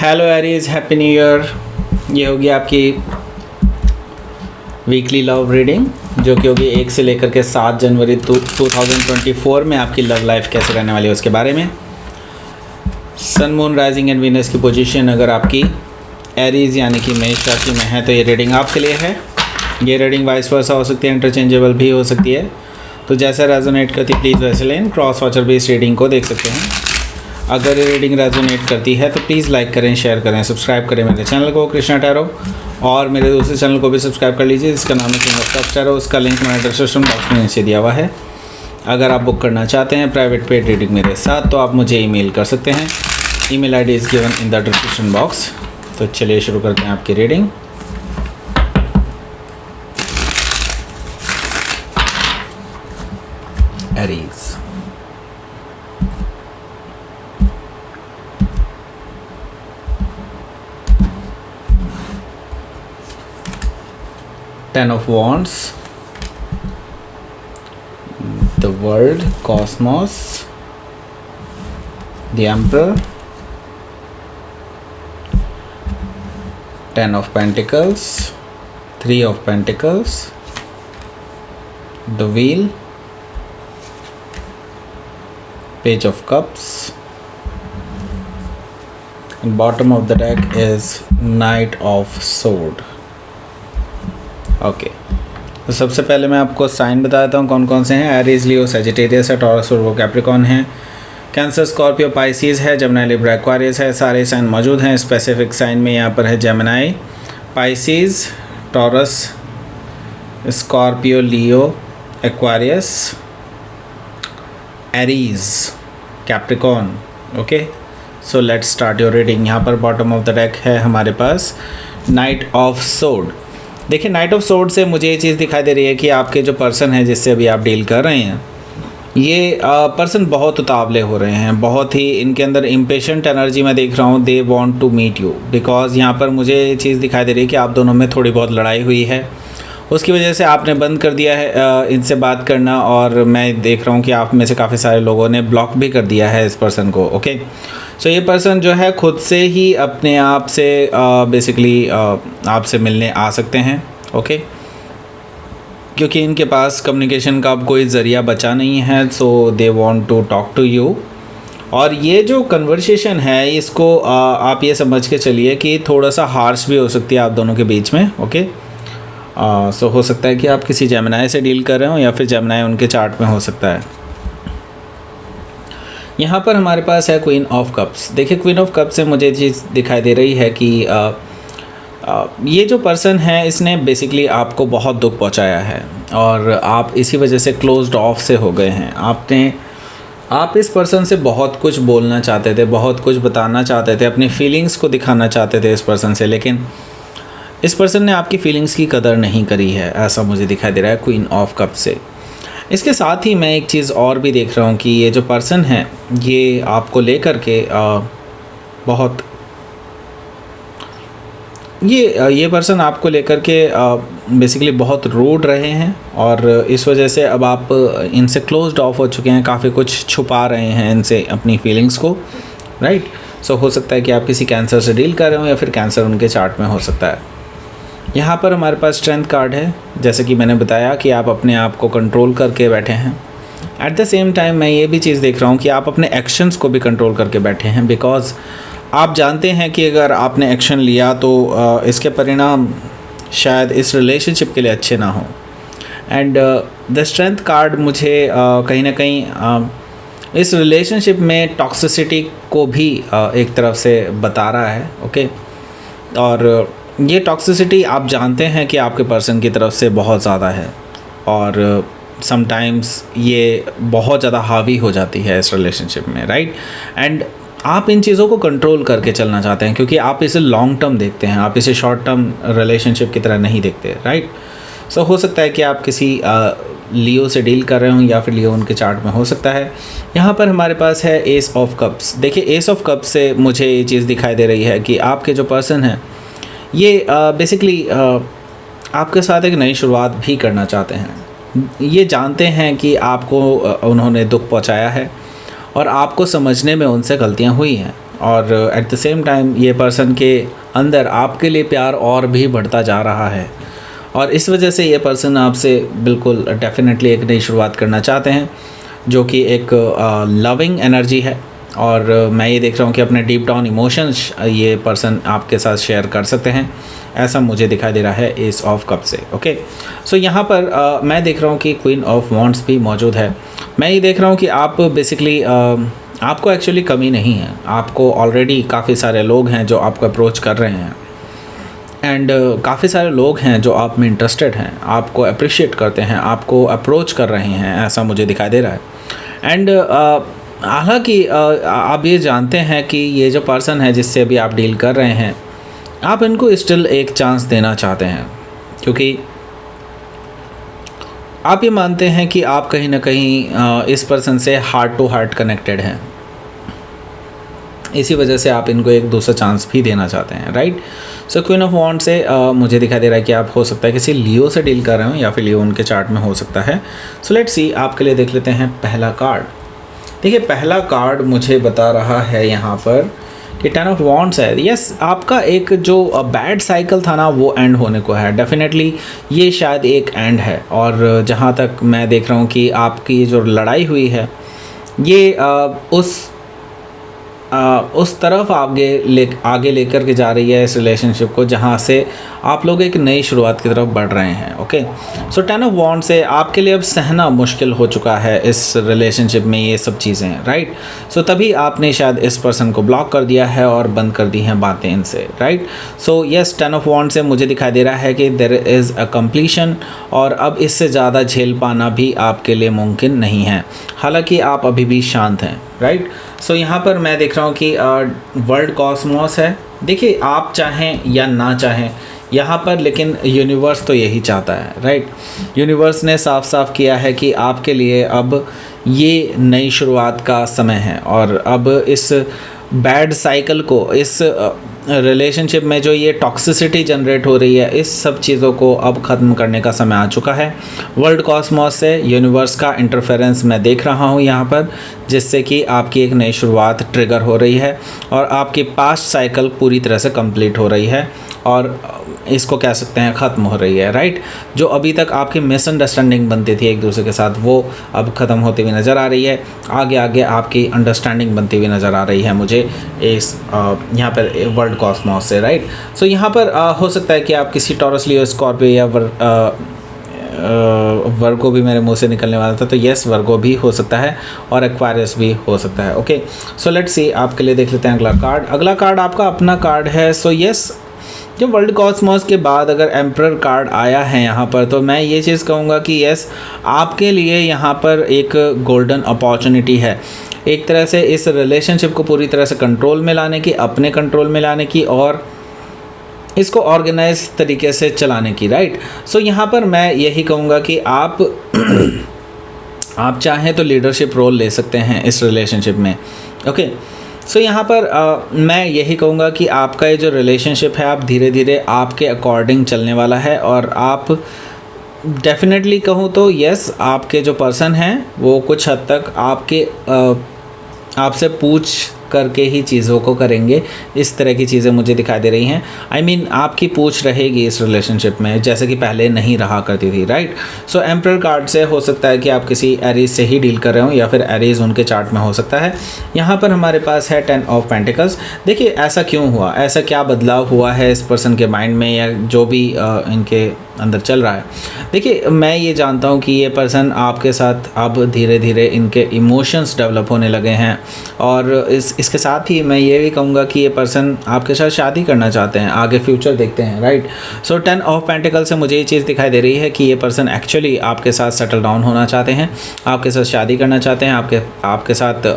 Hello Aries, happy new year. ये होगी आपकी वीकली लव रीडिंग जो कि होगी 1 से लेकर के 7 जनवरी 2024 में आपकी लव लाइफ कैसे रहने वाली है उसके बारे में। सन, मून, राइजिंग एंड वीनस की पोजीशन अगर आपकी एरीज यानी कि मेष राशि में है तो ये रीडिंग आपके लिए है। ये रीडिंग वाइस वर्सा हो सकती है, इंटरचेंजेबल भी हो सकती है, तो जैसा रेजोनेट करती प्लीज़ वैसे लें। क्रॉस वॉचर भी इस रीडिंग को देख सकते हैं। अगर ये रीडिंग रेजोनेट करती है तो प्लीज़ लाइक करें, शेयर करें, सब्सक्राइब करें मेरे चैनल को कृष्णा टैरो, और मेरे दूसरे चैनल को भी सब्सक्राइब कर लीजिए जिसका नाम है किंग ऑफ कप्स टैरो। उसका लिंक मैंने डिस्क्रिप्शन बॉक्स में नीचे दिया हुआ है। अगर आप बुक करना चाहते हैं प्राइवेट पेड रीडिंग मेरे साथ तो आप मुझे ईमेल कर सकते हैं। Email ID is given in the description box. तो चलिए शुरू करते हैं आपकी reading. Aries, Ten of Wands, the world, cosmos, the Emperor, Ten of Pentacles, Three of Pentacles, the Wheel, Page of Cups, and bottom of the deck is Knight of Sword। Okay, तो सबसे पहले मैं आपको sign बता देता हूँ कौन कौन से हैं। एरीज, लियो, सजिटेरियस है, टॉरस, वर्गो, कैप्रिकॉर्न है, कैंसर, स्कॉर्पियो, पाइसिस है, जेमिनी, लिब्रा, एक्वारियस है। सारे साइन मौजूद हैं। स्पेसिफिक साइन में यहाँ पर है Gemini, Pisces, taurus, Scorpio, Leo, Aquarius, Aries, Capricorn. Okay, so let's start your reading. यहाँ पर बॉटम ऑफ द डेक है हमारे पास नाइट ऑफ सोर्ड। देखिए, नाइट ऑफ सोर्ड से मुझे ये चीज़ दिखाई दे रही है कि आपके जो पर्सन है जिससे अभी आप डील कर रहे हैं, ये पर्सन बहुत उतावले हो रहे हैं, बहुत ही इनके अंदर इम्पेशेंट एनर्जी मैं देख रहा हूँ। They want to meet you because यहाँ पर मुझे ये चीज़ दिखाई दे रही है कि आप दोनों में थोड़ी बहुत लड़ाई हुई है, उसकी वजह से आपने बंद कर दिया है इनसे बात करना, और मैं देख रहा हूँ कि आप में से काफ़ी सारे लोगों ने ब्लॉक भी कर दिया है इस पर्सन को। ओके, सो ये पर्सन जो है खुद से ही अपने आप से बेसिकली आपसे मिलने आ सकते हैं। ओके, क्योंकि इनके पास कम्युनिकेशन का अब कोई ज़रिया बचा नहीं है, so they want to talk to you. और ये जो कन्वर्सेशन है इसको आप ये समझ के चलिए कि थोड़ा सा हार्श भी हो सकती है आप दोनों के बीच में। ओके, सो हो सकता है कि आप किसी जेमिनी से डील कर रहे हो या फिर जेमिनी उनके चार्ट में हो सकता है। यहाँ पर हमारे पास है क्वीन ऑफ कप्स। देखिए, क्वीन ऑफ कप्स से मुझे चीज़ दिखाई दे रही है कि ये जो पर्सन है इसने बेसिकली आपको बहुत दुख पहुँचाया है और आप इसी वजह से क्लोज्ड ऑफ से हो गए हैं। आप इस पर्सन से बहुत कुछ बोलना चाहते थे, बहुत कुछ बताना चाहते थे, अपनी फीलिंग्स को दिखाना चाहते थे इस पर्सन से, लेकिन इस पर्सन ने आपकी फीलिंग्स की कदर नहीं करी है, ऐसा मुझे दिखाई दे रहा है क्वीन ऑफ कप से। इसके साथ ही मैं एक चीज़ और भी देख रहा हूँ कि ये जो पर्सन है ये आपको लेकर के बहुत ये पर्सन आपको लेकर के बेसिकली बहुत रूड रहे हैं और इस वजह से अब आप इनसे क्लोज्ड ऑफ हो चुके हैं, काफ़ी कुछ छुपा रहे हैं इनसे अपनी फीलिंग्स को। राइट, सो हो सकता है कि आप किसी कैंसर से डील कर रहे हो या फिर कैंसर उनके चार्ट में हो सकता है। यहाँ पर हमारे पास स्ट्रेंथ कार्ड है, जैसे कि मैंने बताया कि आप अपने आप को कंट्रोल करके बैठे हैं। एट द सेम टाइम मैं ये भी चीज़ देख रहा हूँ कि आप अपने एक्शंस को भी कंट्रोल करके बैठे हैं, बिकॉज़ आप जानते हैं कि अगर आपने एक्शन लिया तो इसके परिणाम शायद इस रिलेशनशिप के लिए अच्छे ना हों। एंड द स्ट्रेंथ कार्ड मुझे कहीं ना कहीं इस रिलेशनशिप में टॉक्सिसिटी को भी एक तरफ से बता रहा है। ओके, और ये टॉक्सिसिटी आप जानते हैं कि आपके पर्सन की तरफ से बहुत ज़्यादा है और समटाइम्स ये बहुत ज़्यादा हावी हो जाती है इस रिलेशनशिप में। राइट, एंड आप इन चीज़ों को कंट्रोल करके चलना चाहते हैं क्योंकि आप इसे लॉन्ग टर्म देखते हैं, आप इसे शॉर्ट टर्म रिलेशनशिप की तरह नहीं देखते। राइट, सो हो सकता है कि आप किसी लियो से डील कर रहे हो या फिर लियो उनके चार्ट में हो सकता है। यहाँ पर हमारे पास है एस ऑफ कप्स। देखिए, एस ऑफ कप्स से मुझे ये चीज़ दिखाई दे रही है कि आपके जो पर्सन हैं ये बेसिकली आपके साथ एक नई शुरुआत भी करना चाहते हैं। ये जानते हैं कि आपको उन्होंने दुख पहुंचाया है और आपको समझने में उनसे गलतियां हुई हैं और एट द सेम टाइम ये पर्सन के अंदर आपके लिए प्यार और भी बढ़ता जा रहा है, और इस वजह से ये पर्सन आपसे बिल्कुल डेफिनेटली एक नई शुरुआत करना चाहते हैं, जो कि एक लविंग एनर्जी है। और मैं ये देख रहा हूँ कि अपने डीप डाउन इमोशंस ये पर्सन आपके साथ शेयर कर सकते हैं, ऐसा मुझे दिखाई दे रहा है एस ऑफ कप से। ओके, सो यहाँ पर मैं देख रहा हूँ कि क्वीन ऑफ वॉन्ड्स भी मौजूद है। मैं ये देख रहा हूँ कि आप बेसिकली आपको एक्चुअली कमी नहीं है, आपको ऑलरेडी काफ़ी सारे लोग हैं जो आपको अप्रोच कर रहे हैं, एंड काफ़ी सारे लोग हैं जो आप में इंटरेस्टेड हैं, आपको अप्रिशिएट करते हैं, आपको अप्रोच कर रहे हैं, ऐसा मुझे दिखाई दे रहा है। एंड हालांकि आप ये जानते हैं कि ये जो पर्सन है जिससे अभी आप डील कर रहे हैं, आप इनको स्टिल एक चांस देना चाहते हैं, क्योंकि आप ये मानते हैं कि आप कहीं ना कहीं इस पर्सन से हार्ट टू हार्ट कनेक्टेड हैं, इसी वजह से आप इनको एक दूसरा चांस भी देना चाहते हैं, राइट। सो क्वीन ऑफ वॉन्ड से मुझे दिखाई दे रहा है कि आप हो सकता है किसी लियो से डील कर रहे हो, या फिर लियो उनके चार्ट में हो सकता है। सो लेट्स सी, आपके लिए देख लेते हैं पहला कार्ड। देखिए, पहला कार्ड मुझे बता रहा है यहाँ पर कि 10 ऑफ वॉन्ड्स है। यस, आपका एक जो बैड साइकिल था ना, वो एंड होने को है। डेफिनेटली ये शायद एक एंड है, और जहाँ तक मैं देख रहा हूँ कि आपकी जो लड़ाई हुई है ये उस तरफ आगे लेकर के जा रही है इस रिलेशनशिप को, जहाँ से आप लोग एक नई शुरुआत की तरफ बढ़ रहे हैं। ओके, सो 10 ऑफ वॉन्ड से आपके लिए अब सहना मुश्किल हो चुका है इस रिलेशनशिप में ये सब चीज़ें, राइट। सो तभी आपने शायद इस पर्सन को ब्लॉक कर दिया है और बंद कर दी हैं बातें इनसे, राइट। सो यस, 10 ऑफ वॉन्ड से मुझे दिखाई दे रहा है कि देयर इज़ अ कंप्लीशन, और अब इससे ज़्यादा झेल पाना भी आपके लिए मुमकिन नहीं है, हालांकि आप अभी भी शांत हैं, राइट। सो यहाँ पर मैं देख रहा हूँ कि वर्ल्ड कॉस्मोस है। देखिए, आप चाहें या ना चाहें यहाँ पर, लेकिन यूनिवर्स तो यही चाहता है, राइट। यूनिवर्स ने साफ साफ किया है कि आपके लिए अब ये नई शुरुआत का समय है, और अब इस बैड साइकिल को, इस रिलेशनशिप में जो ये टॉक्सिसिटी जनरेट हो रही है, इस सब चीज़ों को अब ख़त्म करने का समय आ चुका है। वर्ल्ड कॉस्मोस से यूनिवर्स का इंटरफेरेंस मैं देख रहा हूँ यहाँ पर, जिससे कि आपकी एक नई शुरुआत ट्रिगर हो रही है, और आपकी पास्ट साइकिल पूरी तरह से कंप्लीट हो रही है, और इसको कह सकते हैं ख़त्म हो रही है, राइट। जो अभी तक आपकी मिसअंडरस्टैंडिंग बनती थी एक दूसरे के साथ, वो अब ख़त्म होती हुई नज़र आ रही है। आगे आगे आपकी अंडरस्टैंडिंग बनती हुई नज़र आ रही है मुझे इस यहाँ पर वर्ल्ड कॉस्मोस से, राइट। सो यहाँ पर हो सकता है कि आप किसी टॉरस, लियो, स्कॉर्पियो या वर्गो भी मेरे मुंह से निकलने वाला था, तो यस, वर्गो भी हो सकता है, और एक्वारियस भी हो सकता है। ओके, सो लेट्स सी, आपके लिए देख लेते हैं अगला कार्ड। अगला कार्ड आपका अपना कार्ड है। सो यस, जो वर्ल्ड कॉस्मोस के बाद अगर एम्परर कार्ड आया है यहाँ पर, तो मैं ये चीज़ कहूँगा कि यस, आपके लिए यहाँ पर एक गोल्डन अपॉर्चुनिटी है, एक तरह से इस रिलेशनशिप को पूरी तरह से कंट्रोल में लाने की, अपने कंट्रोल में लाने की, और इसको ऑर्गेनाइज तरीके से चलाने की, राइट। सो यहाँ पर मैं यही कहूँगा कि आप चाहें तो लीडरशिप रोल ले सकते हैं इस रिलेशनशिप में। ओके, सो यहाँ पर मैं यही कहूँगा कि आपका ये जो रिलेशनशिप है, आप धीरे धीरे आपके अकॉर्डिंग चलने वाला है, और आप डेफिनेटली कहूँ तो यस, आपके जो पर्सन हैं वो कुछ हद तक आपसे पूछ करके ही चीज़ों को करेंगे। इस तरह की चीज़ें मुझे दिखाई दे रही हैं। आई मीन आपकी पूछ रहेगी इस रिलेशनशिप में, जैसे कि पहले नहीं रहा करती थी, राइट। सो एम्परर कार्ड से हो सकता है कि आप किसी एरीज से ही डील कर रहे हो, या फिर एरीज उनके चार्ट में हो सकता है। यहाँ पर हमारे पास है 10 ऑफ पेंटिकल्स। देखिए, ऐसा क्यों हुआ, ऐसा क्या बदलाव हुआ है इस पर्सन के माइंड में, या जो भी इनके अंदर चल रहा है। देखिए, मैं ये जानता हूँ कि ये पर्सन आपके साथ अब धीरे धीरे इनके इमोशंस डेवलप होने लगे हैं, और इसके साथ ही मैं ये भी कहूँगा कि ये पर्सन आपके साथ शादी करना चाहते हैं, आगे फ्यूचर देखते हैं, राइट। सो 10 ऑफ पेंटिकल से मुझे ये चीज़ दिखाई दे रही है कि ये पर्सन एक्चुअली आपके साथ सेटल डाउन होना चाहते हैं, आपके साथ शादी करना चाहते हैं, आपके साथ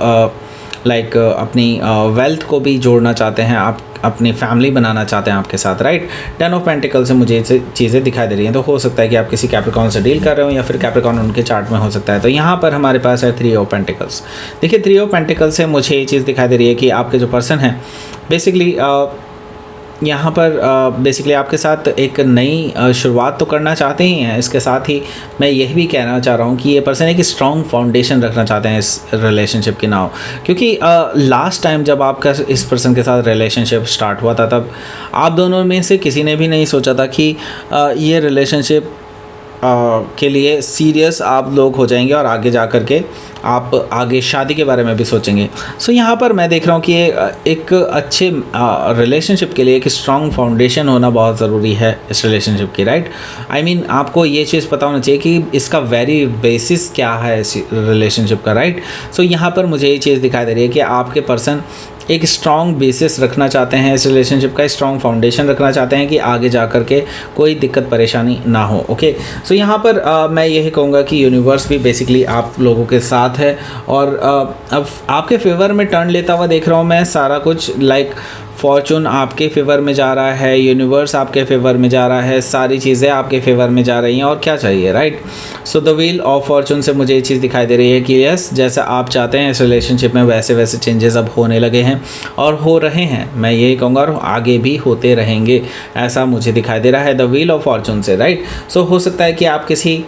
अपनी वेल्थ को भी जोड़ना चाहते हैं, आप अपनी फैमिली बनाना चाहते हैं आपके साथ, राइट। 10 ऑफ पेंटिकल से मुझे ये चीज़ें दिखाई दे रही हैं। तो हो सकता है कि आप किसी कैप्रिकॉर्न से डील कर रहे हो, या फिर कैप्रिकॉर्न उनके चार्ट में हो सकता है। तो यहाँ पर हमारे पास है 3 ऑफ पेंटिकल्स। देखिए, 3 ऑफ पेंटिकल से मुझे ये चीज़ दिखाई दे रही है कि आपके जो पर्सन हैं बेसिकली यहाँ पर बेसिकली आपके साथ एक नई शुरुआत तो करना चाहते ही हैं, इसके साथ ही मैं यही भी कहना चाह रहा हूँ कि ये पर्सन एक स्ट्रॉन्ग फाउंडेशन रखना चाहते हैं इस रिलेशनशिप के नाव, क्योंकि लास्ट टाइम जब आपका इस पर्सन के साथ रिलेशनशिप स्टार्ट हुआ था तब आप दोनों में से किसी ने भी नहीं सोचा था कि ये रिलेशनशिप के लिए सीरियस आप लोग हो जाएंगे और आगे जा कर के आप आगे शादी के बारे में भी सोचेंगे। सो यहाँ पर मैं देख रहा हूँ कि एक अच्छे रिलेशनशिप के लिए एक स्ट्रॉन्ग फाउंडेशन होना बहुत ज़रूरी है इस रिलेशनशिप की, राइट। आई मीन आपको ये चीज़ पता होना चाहिए कि इसका वेरी बेसिस क्या है इस रिलेशनशिप का, राइट। सो यहाँ पर मुझे ये चीज़ दिखाई दे रही है कि आपके पर्सन एक स्ट्रॉन्ग बेसिस रखना चाहते हैं इस रिलेशनशिप का, स्ट्रॉन्ग फाउंडेशन रखना चाहते हैं कि आगे जा कर के कोई दिक्कत परेशानी ना हो। ओके, सो यहाँ पर मैं यही कहूँगा कि यूनिवर्स भी बेसिकली आप लोगों के साथ है और अब आपके फेवर में टर्न लेता हुआ देख रहा हूँ मैं सारा कुछ। लाइक फॉर्चून आपके फेवर में जा रहा है, यूनिवर्स आपके फेवर में जा रहा है, सारी चीज़ें आपके फेवर में जा रही हैं और क्या चाहिए, right. So the wheel of Fortune से मुझे ये चीज़ दिखाई दे रही है कि यस, जैसा आप चाहते हैं इस रिलेशनशिप में वैसे वैसे चेंजेस अब होने लगे हैं और हो रहे हैं, मैं यही कहूँगा, और आगे भी होते रहेंगे, ऐसा मुझे दिखाई दे रहा है द व्हील ऑफ फॉर्चून से, राइट। सो हो सकता है कि आप किसी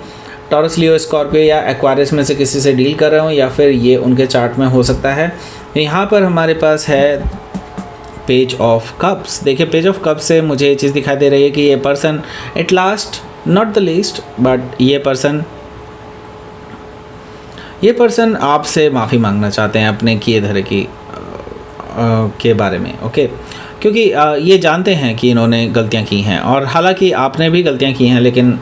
टॉरस, लियो, स्कॉर्पियो या एक्वारियस में से किसी से डील कर रहे हो या फिर ये उनके चार्ट में हो सकता है। यहाँ पर हमारे पास है पेज ऑफ कप्स। देखिए पेज ऑफ कप्स से मुझे ये चीज़ दिखाई दे रही है कि ये person at last, not the least, but ये पर्सन आपसे माफ़ी मांगना चाहते हैं अपने किए धरे की के बारे में। ओके, क्योंकि ये जानते हैं कि इन्होंने गलतियां की हैं और हालांकि आपने भी गलतियां की हैं, लेकिन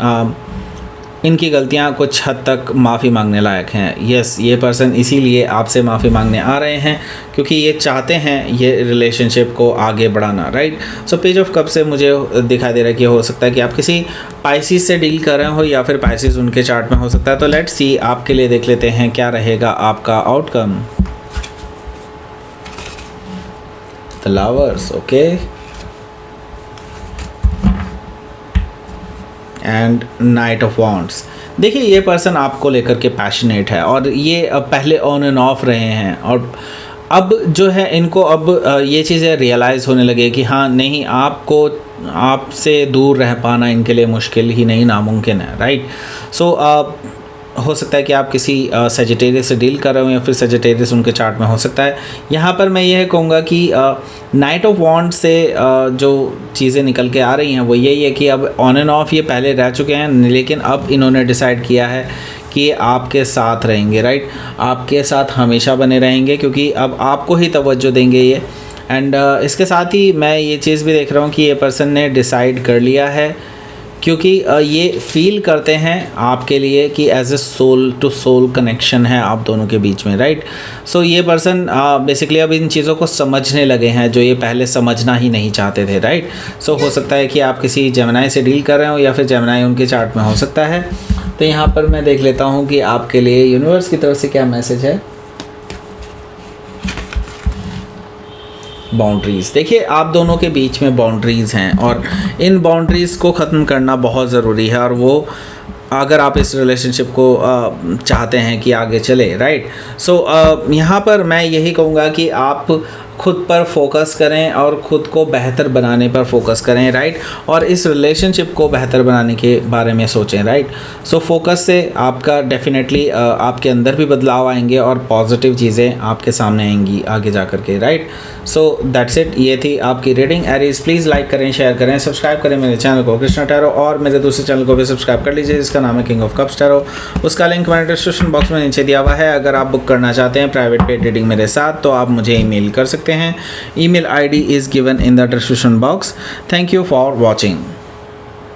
इनकी गलतियां कुछ हद तक माफ़ी मांगने लायक हैं। यस, ये पर्सन इसीलिए आपसे माफ़ी मांगने आ रहे हैं क्योंकि ये चाहते हैं ये रिलेशनशिप को आगे बढ़ाना, right. So page of cup से मुझे दिखाई दे रहा है कि हो सकता है कि आप किसी पाइसिस से डील कर रहे हो या फिर पाइसिस उनके चार्ट में हो सकता है। तो लेट्स सी, आपके लिए देख लेते हैं क्या रहेगा आपका outcome. The lovers, okay, and night of wands. देखिए ये पर्सन आपको लेकर के पैशनेट है और ये पहले ऑन एंड ऑफ रहे हैं और अब जो है इनको अब ये चीज़ें रियलाइज़ होने लगे कि हाँ नहीं, आपसे दूर रह पाना इनके लिए मुश्किल ही नहीं, नामुमकिन है, राइट। सो हो सकता है कि आप किसी सेजिटेरियस से डील कर रहे हो या फिर सेजिटेरियस उनके चार्ट में हो सकता है। यहाँ पर मैं यह कहूँगा कि नाइट ऑफ वॉन्ड से जो चीज़ें निकल के आ रही हैं वो यही है कि अब ऑन एंड ऑफ ये पहले रह चुके हैं, लेकिन अब इन्होंने डिसाइड किया है कि आपके साथ रहेंगे, राइट। आपके साथ हमेशा बने रहेंगे क्योंकि अब आपको ही तवज्जो देंगे ये। एंड इसके साथ ही मैं ये चीज़ भी देख रहा हूँ कि ये पर्सन ने डिसाइड कर लिया है क्योंकि ये फील करते हैं आपके लिए कि as a soul to soul connection है आप दोनों के बीच में, राइट। सो ये पर्सन बेसिकली अब इन चीज़ों को समझने लगे हैं जो ये पहले समझना ही नहीं चाहते थे, राइट। सो हो सकता है कि आप किसी जेमिनी से डील कर रहे हो या फिर जेमिनी उनके चार्ट में हो सकता है। तो यहाँ पर मैं देख लेता हूँ कि आपके लिए यूनिवर्स की तरफ से क्या मैसेज है। बाउंड्रीज़, देखिए आप दोनों के बीच में बाउंड्रीज़ हैं और इन बाउंड्रीज़ को ख़त्म करना बहुत ज़रूरी है और वो अगर आप इस रिलेशनशिप को चाहते हैं कि आगे चले, राइट। सो यहाँ पर मैं यही कहूँगा कि आप खुद पर फोकस करें और ख़ुद को बेहतर बनाने पर फोकस करें, राइट। और इस रिलेशनशिप को बेहतर बनाने के बारे में सोचें, राइट। सो फोकस से आपका डेफिनेटली आपके अंदर भी बदलाव आएंगे और पॉजिटिव चीज़ें आपके सामने आएंगी आगे जा कर के, राइट। सो दैट्स इट, ये थी आपकी रीडिंग। एरीज प्लीज़ लाइक करें, शेयर करें, सब्सक्राइब करें मेरे चैनल को कृष्णा टैरो, और मेरे दूसरे चैनल को भी सब्सक्राइब कर लीजिए जिसका नाम है किंग ऑफ कप्स टैरो। उसका लिंक मैंने डिस्क्रिप्शन बॉक्स में नीचे दिया हुआ है। अगर आप बुक करना चाहते हैं प्राइवेट पेड रीडिंग मेरे साथ तो आप मुझे ईमेल कर सकते हैं। Email ID is given in the description box. Thank you for watching.